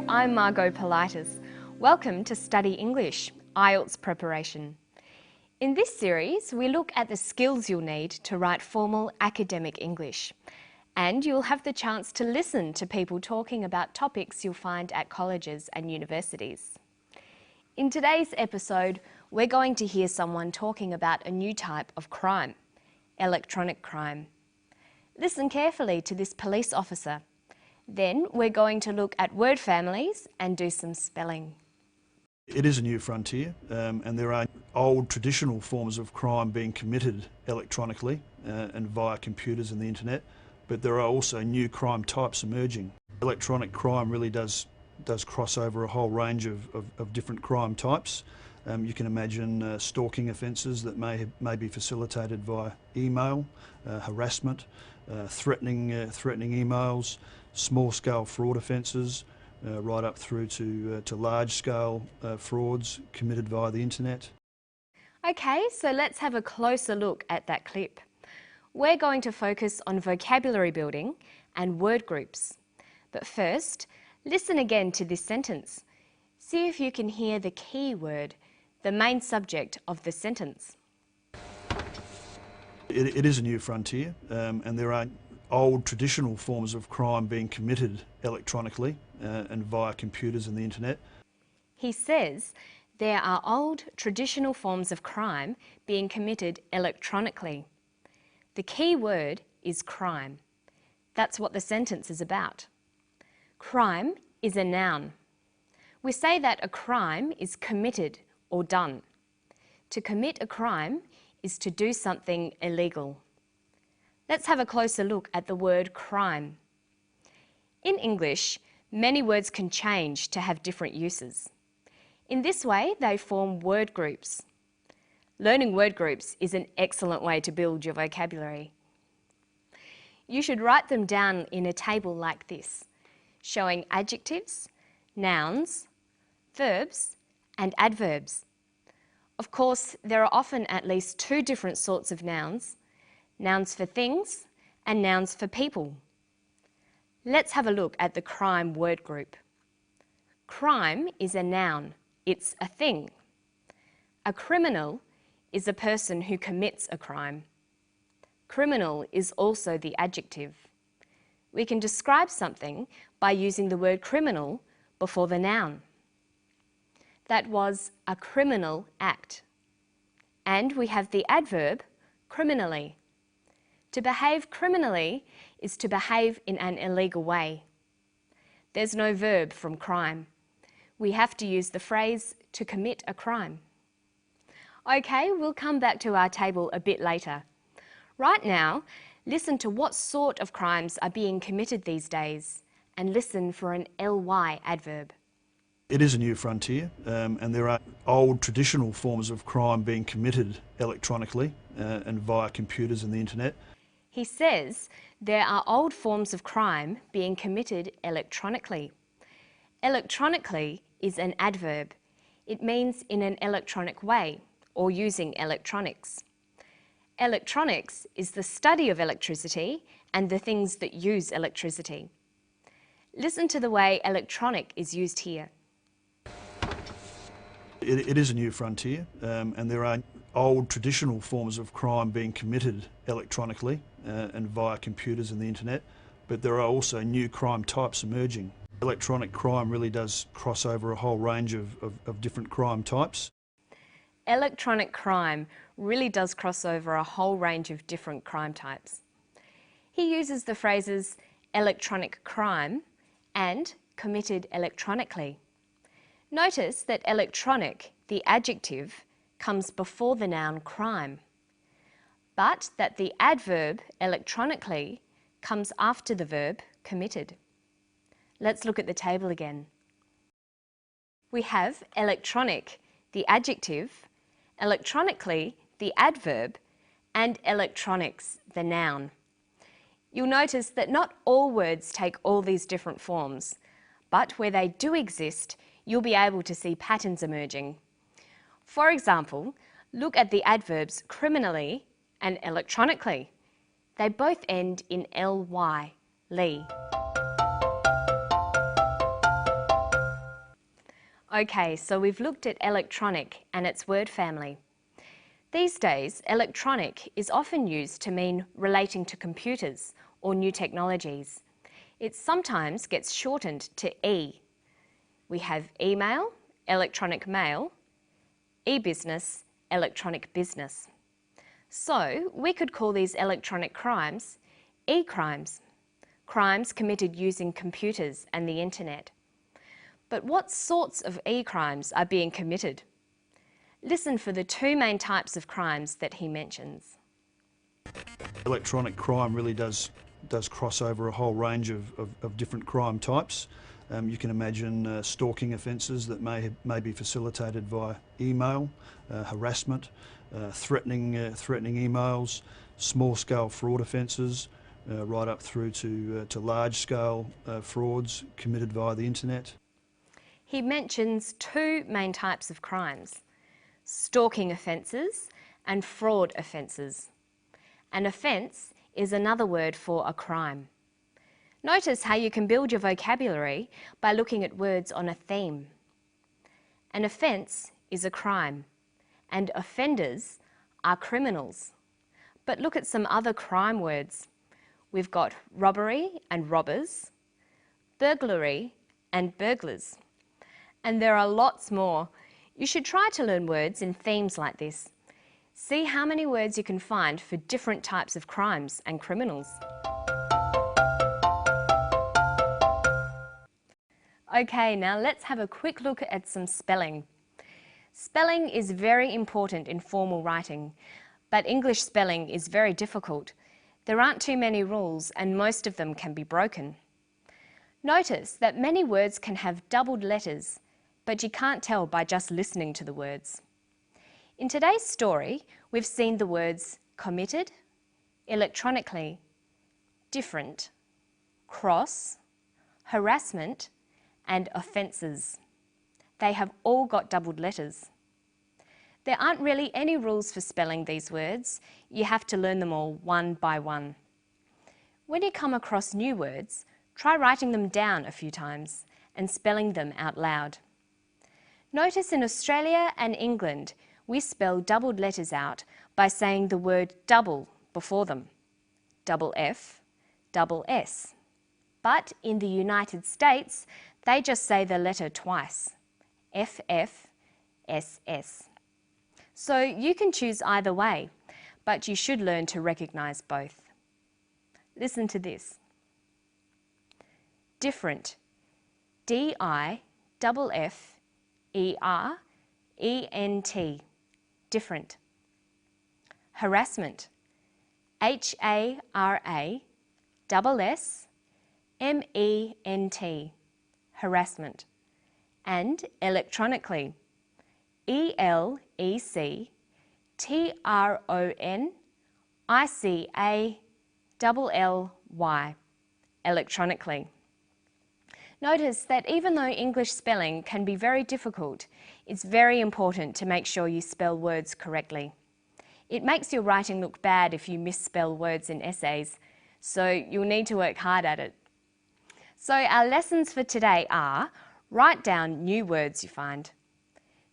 I'm Margot Politis. Welcome to Study English, IELTS preparation. In this series, we look at the skills you'll need to write formal academic English. And you'll have the chance to listen to people talking about topics you'll find at colleges and universities. In today's episode, we're going to hear someone talking about a new type of crime, electronic crime. Listen carefully to this police officer. Then we're going to look at word families and do some spelling. It is a new frontier, and there are old traditional forms of crime being committed electronically and via computers and the internet, but there are also new crime types emerging. Electronic crime really does cross over a whole range of different crime types. You can imagine stalking offences that may be facilitated via email, harassment, threatening emails, small-scale fraud offences, right up through to large-scale frauds committed via the internet. Okay, so let's have a closer look at that clip. We're going to focus on vocabulary building and word groups. But first, listen again to this sentence. See if you can hear the key word, the main subject of the sentence. It is a new frontier, and there are old traditional forms of crime being committed electronically and via computers and the internet. He says there are old traditional forms of crime being committed electronically. The key word is crime. That's what the sentence is about. Crime is a noun. We say that a crime is committed or done. To commit a crime is to do something illegal. Let's have a closer look at the word crime. In English, many words can change to have different uses. In this way, they form word groups. Learning word groups is an excellent way to build your vocabulary. You should write them down in a table like this, showing adjectives, nouns, verbs, and adverbs. Of course, there are often at least two different sorts of nouns, nouns for things and nouns for people. Let's have a look at the crime word group. Crime is a noun, it's a thing. A criminal is a person who commits a crime. Criminal is also the adjective. We can describe something by using the word criminal before the noun. That was a criminal act. And we have the adverb criminally. To behave criminally is to behave in an illegal way. There's no verb from crime. We have to use the phrase to commit a crime. Okay, we'll come back to our table a bit later. Right now, listen to what sort of crimes are being committed these days and listen for an ly adverb. It is a new frontier, and there are old traditional forms of crime being committed electronically and via computers and the internet. He says there are old forms of crime being committed electronically. Electronically is an adverb. It means in an electronic way or using electronics. Electronics is the study of electricity and the things that use electricity. Listen to the way electronic is used here. It is a new frontier, and there are old traditional forms of crime being committed electronically and via computers and the internet, but there are also new crime types emerging. Electronic crime really does cross over a whole range of different crime types. Electronic crime really does cross over a whole range of different crime types. He uses the phrases electronic crime and committed electronically. Notice that electronic, the adjective, comes before the noun crime, but that the adverb electronically comes after the verb committed. Let's look at the table again. We have electronic, the adjective, electronically, the adverb, and electronics, the noun. You'll notice that not all words take all these different forms, but where they do exist, you'll be able to see patterns emerging. For example, look at the adverbs criminally and electronically. They both end in ly, ly. Okay, so we've looked at electronic and its word family. These days, electronic is often used to mean relating to computers or new technologies. It sometimes gets shortened to E. We have email, electronic mail, e-business, electronic business. So we could call these electronic crimes e-crimes, crimes committed using computers and the internet. But what sorts of e-crimes are being committed? Listen for the two main types of crimes that he mentions. Electronic crime really does cross over a whole range of different crime types. You can imagine stalking offences that may be facilitated via email, harassment, threatening emails, small-scale fraud offences, right up through to large-scale frauds committed via the internet. He mentions two main types of crimes: stalking offences and fraud offences. An offence is another word for a crime. Notice how you can build your vocabulary by looking at words on a theme. An offence is a crime, and offenders are criminals. But look at some other crime words. We've got robbery and robbers, burglary and burglars. And there are lots more. You should try to learn words in themes like this. See how many words you can find for different types of crimes and criminals. Okay, now let's have a quick look at some spelling. Spelling is very important in formal writing, but English spelling is very difficult. There aren't too many rules and most of them can be broken. Notice that many words can have doubled letters, but you can't tell by just listening to the words. In today's story, we've seen the words committed, electronically, different, cross, harassment, and offences. They have all got doubled letters. There aren't really any rules for spelling these words. You have to learn them all one by one. When you come across new words, try writing them down a few times and spelling them out loud. Notice in Australia and England, we spell doubled letters out by saying the word double before them. Double F, double S. But in the United States, they just say the letter twice. FF, SS. So you can choose either way, but you should learn to recognise both. Listen to this. Different. D-I-F-F-E-R-E-N-T. Different. Harassment. H-A-R-A-S-S-M-E-N-T. Harassment. And electronically. E-L-E-C-T-R-O-N-I-C-A-L-L-Y. Electronically. Notice that even though English spelling can be very difficult, it's very important to make sure you spell words correctly. It makes your writing look bad if you misspell words in essays, so you'll need to work hard at it. So our lessons for today are: write down new words you find.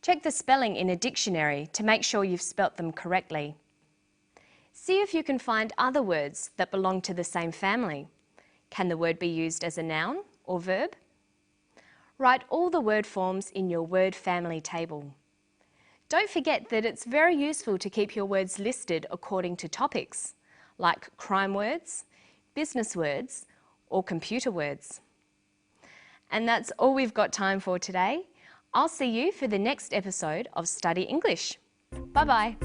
Check the spelling in a dictionary to make sure you've spelt them correctly. See if you can find other words that belong to the same family. Can the word be used as a noun or verb? Write all the word forms in your word family table. Don't forget that it's very useful to keep your words listed according to topics, like crime words, business words, or computer words. And that's all we've got time for today. I'll see you for the next episode of Study English. Bye-bye.